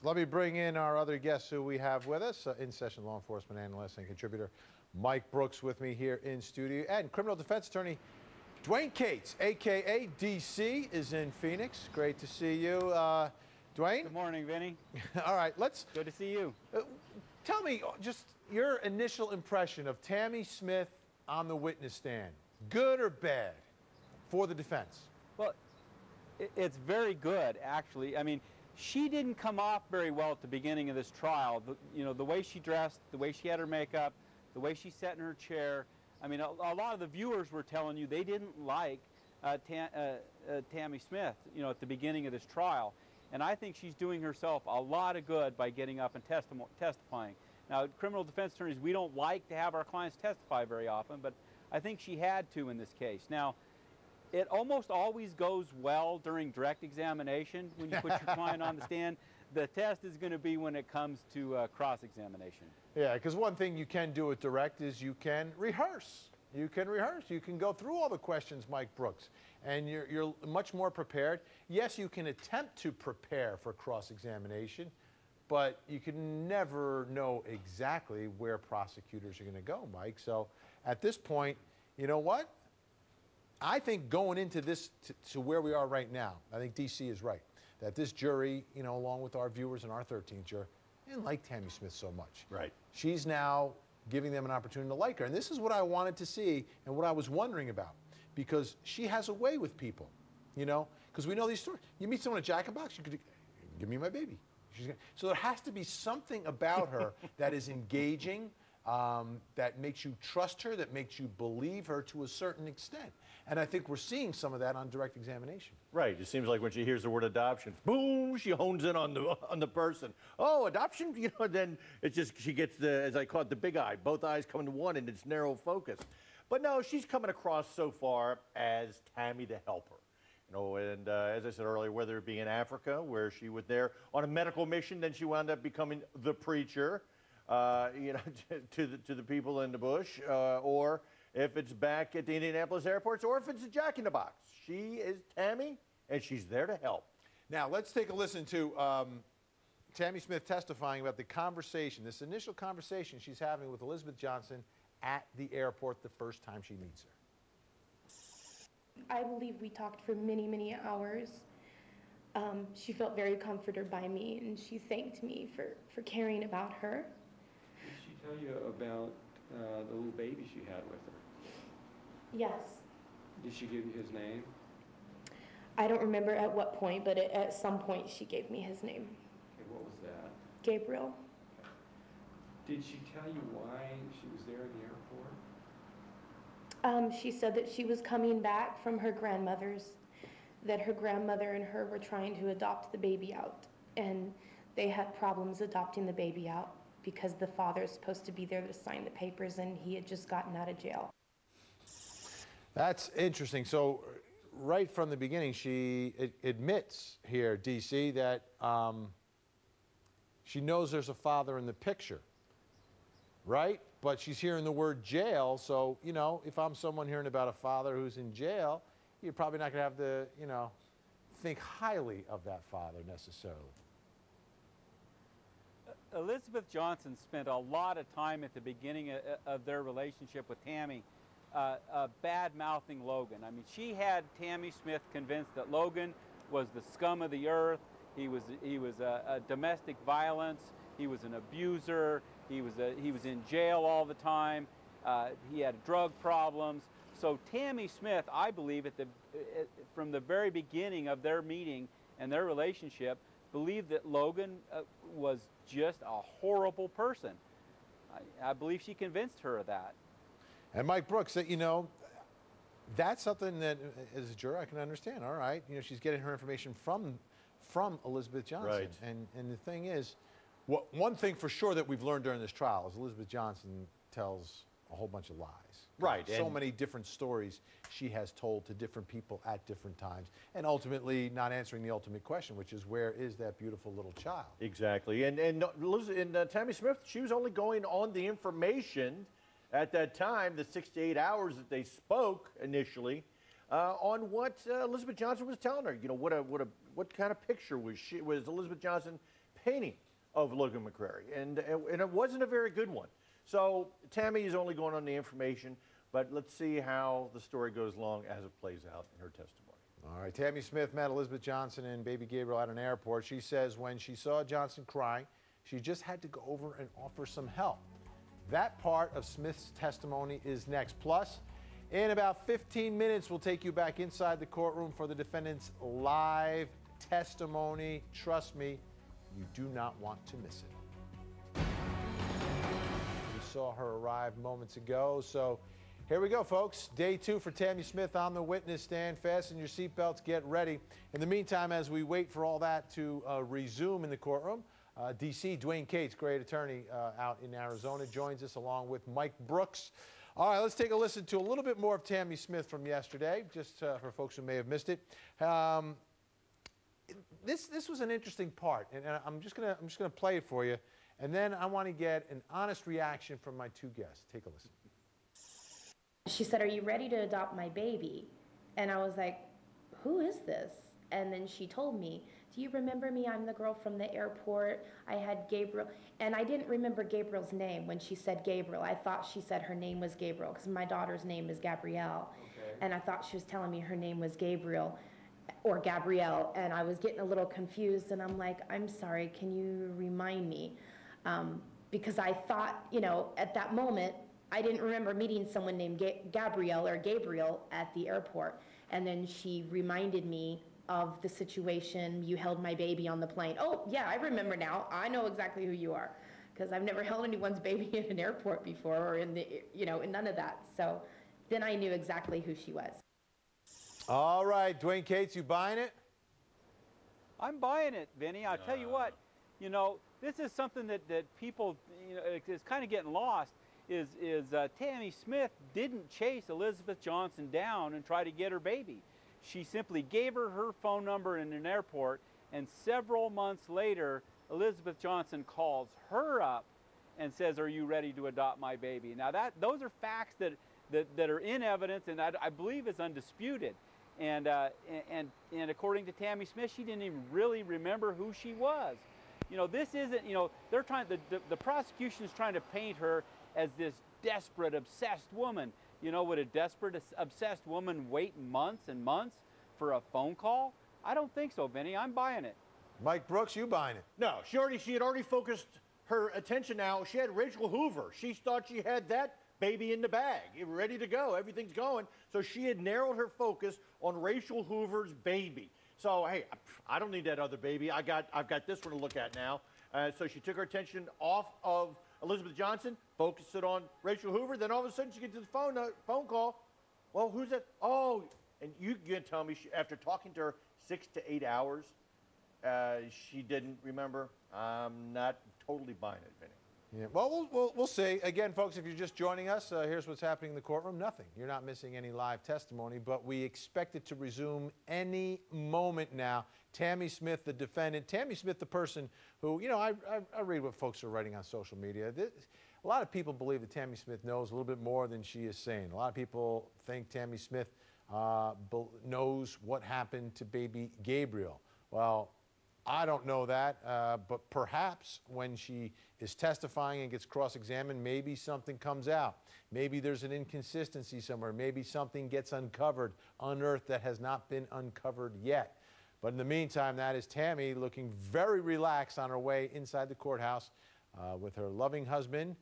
Let me bring in our other guests who we have with us, in-session law enforcement analyst and contributor Mike Brooks with me here in studio, and criminal defense attorney Dwane Cates, a.k.a. DC, is in Phoenix. Great to see you, Dwane. Good morning, Vinny. All right, Good to see you. Tell me just your initial impression of Tammi Smith on the witness stand. Good or bad for the defense? Well, it's very good, actually. I mean, she didn't come off very well at the beginning of this trial. The way she dressed, the way she had her makeup, the way she sat in her chair. I mean, a lot of the viewers were telling you they didn't like Tammi Smith, at the beginning of this trial. And I think she's doing herself a lot of good by getting up and testifying. Now, criminal defense attorneys, we don't like to have our clients testify very often, but I think she had to in this case. Now, it almost always goes well during direct examination when you put your client on the stand. The test is going to be when it comes to cross-examination. Yeah, because one thing you can do at direct is you can rehearse. You can go through all the questions, Mike Brooks, and you're much more prepared. Yes, you can attempt to prepare for cross-examination, but you can never know exactly where prosecutors are going to go, Mike. So at this point, you know what? I think going into this, to where we are right now, I think DC is right, that this jury, along with our viewers and our 13th juror, didn't like Tammi Smith so much. Right. She's now giving them an opportunity to like her. And this is what I wanted to see and what I was wondering about, because she has a way with people, because we know these stories. You meet someone at Jack in the Box, you could give me my baby. So there has to be something about her that is engaging, that makes you trust her, that makes you believe her to a certain extent. And I think we're seeing some of that on direct examination. Right. It seems like when she hears the word adoption, boom, she hones in on the person. Oh, adoption? Then it's just, she gets the, as I call it, the big eye. Both eyes come into one and it's narrow focus. But no, she's coming across so far as Tammi the helper. And as I said earlier, whether it be in Africa, where she was there on a medical mission, then she wound up becoming the preacher, to the people in the bush, or if it's back at the Indianapolis airports, or if it's a Jack in the Box. She is Tammi, and she's there to help. Now, let's take a listen to Tammi Smith testifying about the conversation, this initial conversation she's having with Elizabeth Johnson at the airport the first time she meets her. I believe we talked for many, many hours. She felt very comforted by me, and she thanked me for caring about her. Did she tell you about the little baby she had with her? Yes. Did she give you his name? I don't remember at what point, but at some point she gave me his name. Okay, what was that? Gabriel. Did she tell you why she was there in the airport? She said that she was coming back from her grandmother's, that her grandmother and her were trying to adopt the baby out, and they had problems adopting the baby out because the father's supposed to be there to sign the papers, and he had just gotten out of jail. That's interesting. So right from the beginning, she admits here, DC, that she knows there's a father in the picture, right? But she's hearing the word jail, so, if I'm someone hearing about a father who's in jail, you're probably not going to have to, think highly of that father necessarily. Elizabeth Johnson spent a lot of time at the beginning of their relationship with Tammi bad-mouthing Logan. I mean, she had Tammi Smith convinced that Logan was the scum of the earth. He was a domestic violence. He was an abuser. He was in jail all the time. He had drug problems. So Tammi Smith, I believe, from the very beginning of their meeting and their relationship, believed that Logan was just a horrible person. I believe she convinced her of that. And Mike Brooks, that that's something that, as a juror, I can understand. All right, she's getting her information from Elizabeth Johnson. Right. And the thing is, one thing for sure that we've learned during this trial is Elizabeth Johnson tells a whole bunch of lies. Right. So many different stories she has told to different people at different times, and ultimately not answering the ultimate question, which is, where is that beautiful little child? Exactly. And Tammi Smith, she was only going on the information at that time, the 6 to 8 hours that they spoke initially, on what Elizabeth Johnson was telling her. What kind of picture was Elizabeth Johnson painting of Logan McCrary, and it wasn't a very good one. So Tammi is only going on the information, but let's see how the story goes along as it plays out in her testimony. All right, Tammi Smith met Elizabeth Johnson and baby Gabriel at an airport. She says when she saw Johnson crying, she just had to go over and offer some help. That part of Smith's testimony is next. Plus, in about 15 minutes, we'll take you back inside the courtroom for the defendant's live testimony. Trust me, you do not want to miss it. We saw her arrive moments ago, so here we go, folks. Day 2 for Tammi Smith on the witness stand. Fasten your seatbelts, get ready. In the meantime, as we wait for all that to resume in the courtroom, D.C. Dwane Cates, great attorney out in Arizona, joins us along with Mike Brooks. All right, let's take a listen to a little bit more of Tammi Smith from yesterday, just for folks who may have missed it. This was an interesting part, and I'm just gonna play it for you, and then I want to get an honest reaction from my two guests. Take a listen. She said, "Are you ready to adopt my baby?" And I was like, "Who is this?" And then she told me, "Do you remember me? I'm the girl from the airport. I had Gabriel." And I didn't remember Gabriel's name when she said Gabriel. I thought she said her name was Gabriel because my daughter's name is Gabrielle. Okay. And I thought she was telling me her name was Gabriel or Gabrielle. And I was getting a little confused. And I'm like, "I'm sorry, can you remind me?" Because I thought, you know, at that moment, I didn't remember meeting someone named Gabrielle or Gabriel at the airport. And then she reminded me of the situation, "You held my baby on the plane." "Oh, yeah, I remember now. I know exactly who you are." Because I've never held anyone's baby in an airport before or in the, you know, in none of that. So then I knew exactly who she was. All right, Dwane Cates, you buying it? I'm buying it, Vinny. I'll tell you what, you know, this is something that people, you know, is kind of getting lost. Tammi Smith didn't chase Elizabeth Johnson down and try to get her baby. She simply gave her phone number in an airport, and several months later, Elizabeth Johnson calls her up and says, "Are you ready to adopt my baby?" Now those are facts that are in evidence, and I believe is undisputed. And according to Tammi Smith, she didn't even really remember who she was. You know, this isn't, you know, they're trying, the prosecution is trying to paint her as this desperate, obsessed woman. You know, would a desperate, obsessed woman wait months and months for a phone call? I don't think so, Vinny. I'm buying it. Mike Brooks, you buying it? No, she had already focused her attention now. She had Rachel Hoover. She thought she had that baby in the bag, ready to go. Everything's going. So she had narrowed her focus on Rachel Hoover's baby. So, hey, I don't need that other baby. I've got this one to look at now. So she took her attention off of Elizabeth Johnson, focused it on Rachel Hoover. Then all of a sudden she gets this phone call. Well, who's that? Oh, and you can tell me after talking to her 6 to 8 hours, she didn't remember. I'm not totally buying it, Vinny. Yeah. Well, we'll see. Again, folks, if you're just joining us, here's what's happening in the courtroom. Nothing. You're not missing any live testimony, but we expect it to resume any moment now. Tammi Smith, the defendant. Tammi Smith, the person who, you know, I read what folks are writing on social media. A lot of people believe that Tammi Smith knows a little bit more than she is saying. A lot of people think Tammi Smith knows what happened to baby Gabriel. Well, I don't know that, but perhaps when she is testifying and gets cross-examined, maybe something comes out. Maybe there's an inconsistency somewhere. Maybe something gets unearthed that has not been uncovered yet. But in the meantime, that is Tammi looking very relaxed on her way inside the courthouse with her loving husband,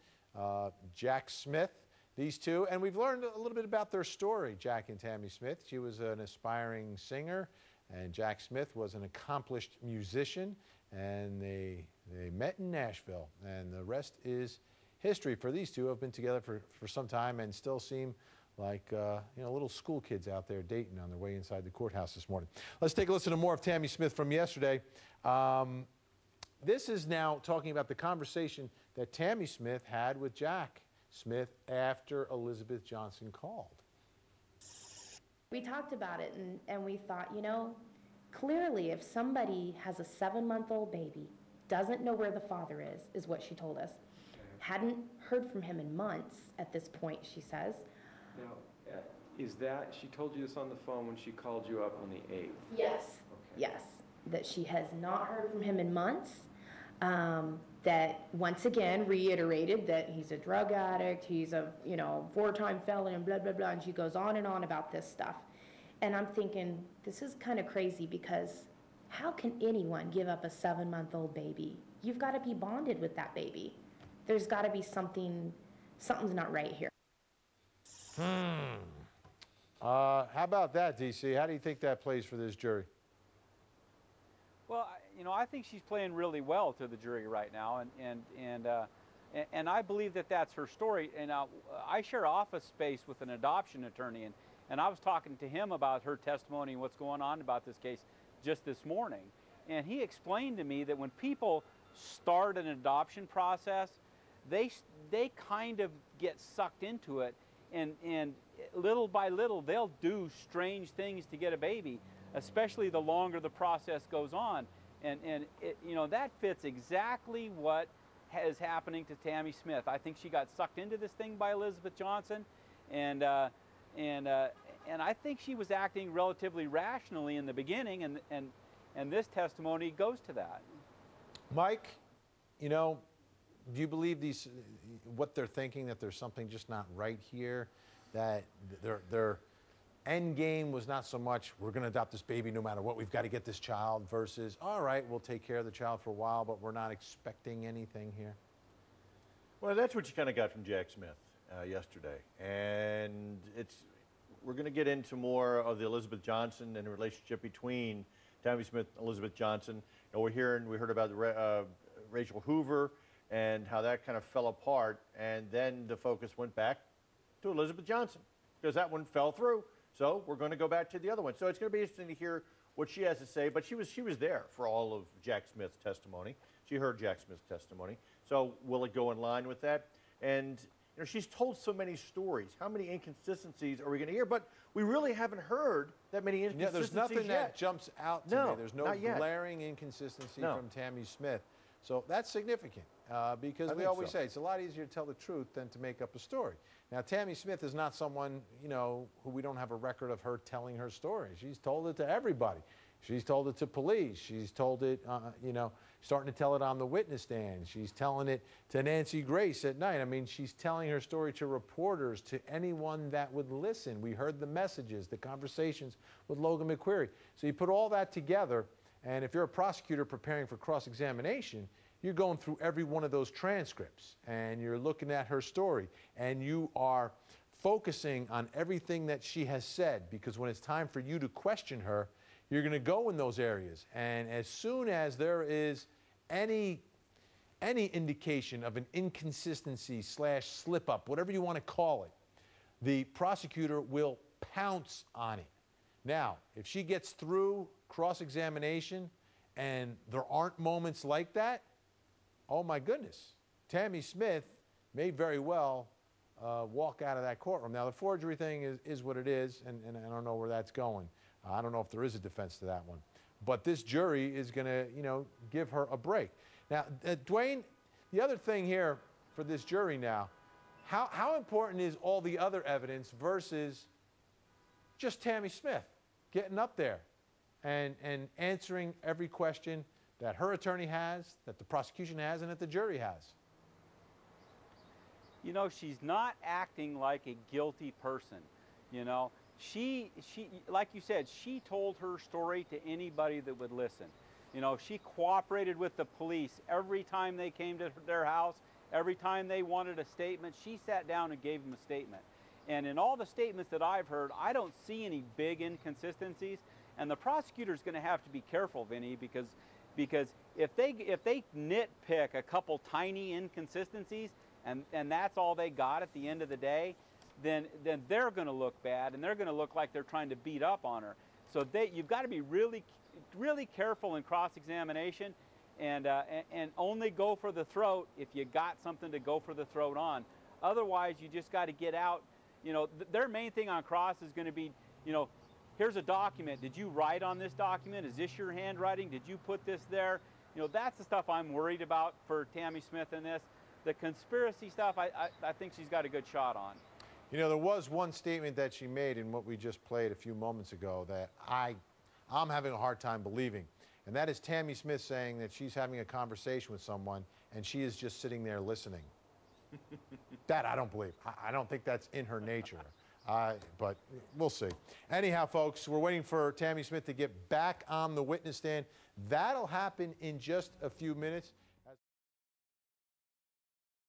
Jack Smith. These two, and we've learned a little bit about their story, Jack and Tammi Smith. She was an aspiring singer, and Jack Smith was an accomplished musician, and they met in Nashville, and the rest is history. For these two, have been together for some time and still seem like you know, little school kids out there dating on their way inside the courthouse this morning. Let's take a listen to more of Tammi Smith from yesterday. This is now talking about the conversation that Tammi Smith had with Jack Smith after Elizabeth Johnson called. We talked about it, and we thought, you know, clearly if somebody has a 7-month-old baby, doesn't know where the father is what she told us, hadn't heard from him in months at this point, she says. Now, is that, she told you this on the phone when she called you up on the 8th? Yes, okay. Yes, that she has not heard from him in months. that once again reiterated that he's a drug addict, he's a, you know, 4-time felon and blah, blah, blah, and she goes on and on about this stuff. And I'm thinking, this is kind of crazy, because how can anyone give up a 7-month-old baby? You've got to be bonded with that baby. There's got to be something's not right here. How about that, DC? How do you think that plays for this jury? Well, you know, I think she's playing really well to the jury right now, and I believe that that's her story. And I share office space with an adoption attorney, and I was talking to him about her testimony and what's going on about this case just this morning. And he explained to me that when people start an adoption process, they kind of get sucked into it, and little by little they'll do strange things to get a baby, especially the longer the process goes on. And it, you know, that fits exactly what is happening to Tammi Smith. I think she got sucked into this thing by Elizabeth Johnson, and I think she was acting relatively rationally in the beginning, and this testimony goes to that. Mike, you know, do you believe what they're thinking, that there's something just not right here, that their end game was not so much, we're going to adopt this baby no matter what, we've got to get this child, versus, all right, we'll take care of the child for a while, but we're not expecting anything here? Well, that's what you kind of got from Jack Smith yesterday. And we're going to get into more of the Elizabeth Johnson and the relationship between Tammi Smith and Elizabeth Johnson. And we heard about Rachel Hoover and how that kind of fell apart. And then the focus went back to Elizabeth Johnson, because that one fell through. So we're going to go back to the other one. So it's going to be interesting to hear what she has to say. But she was there for all of Jack Smith's testimony. She heard Jack Smith's testimony. So will it go in line with that? And you know, she's told so many stories. How many inconsistencies are we going to hear? But we really haven't heard that many inconsistencies there's nothing yet. that jumps out to me. There's no glaring inconsistency from Tammi Smith. So that's significant, because we always say it's a lot easier to tell the truth than to make up a story. Now, Tammi Smith is not someone, you know, who we don't have a record of her telling her story. She's told it to everybody. She's told it to police. She's told it, you know, starting to tell it on the witness stand. She's telling it to Nancy Grace at night. I mean, she's telling her story to reporters, to anyone that would listen. We heard the messages, the conversations with Logan McQuarrie. So you put all that together, and if you're a prosecutor preparing for cross-examination, you're going through every one of those transcripts, and you're looking at her story, and you are focusing on everything that she has said, because when it's time for you to question her, you're going to go in those areas. And as soon as there is any indication of an inconsistency / slip up, whatever you want to call it, the prosecutor will pounce on it. Now, if she gets through cross-examination and there aren't moments like that, oh my goodness, Tammi Smith may very well walk out of that courtroom. Now, the forgery thing is what it is, and I don't know where that's going. I don't know if there is a defense to that one. But this jury is going to, you know, give her a break. Now, Dwane, the other thing here for this jury now, how important is all the other evidence versus just Tammi Smith getting up there and answering every question that her attorney has, that the prosecution has, and that the jury has? You know, she's not acting like a guilty person, you know. She, like you said, she told her story to anybody that would listen. You know, she cooperated with the police every time they came to their house, every time they wanted a statement. She sat down and gave them a statement. And in all the statements that I've heard, I don't see any big inconsistencies. And the prosecutor's going to have to be careful, Vinny, because if they nitpick a couple tiny inconsistencies and that's all they got at the end of the day, then they're going to look bad, and they're going to look like they're trying to beat up on her. So you've got to be really, really careful in cross-examination, and only go for the throat if you got something to go for the throat on. Otherwise, you just got to get out. You know, their main thing on cross is going to be, you know, here's a document. Did you write on this document? Is this your handwriting? Did you put this there? You know, that's the stuff I'm worried about for Tammi Smith in this. The conspiracy stuff, I think she's got a good shot on. You know, there was one statement that she made in what we just played a few moments ago that I'm having a hard time believing. And that is Tammi Smith saying that she's having a conversation with someone and she is just sitting there listening. That I don't believe. I don't think that's in her nature. But we'll see. Anyhow, folks, we're waiting for Tammi Smith to get back on the witness stand. That'll happen in just a few minutes.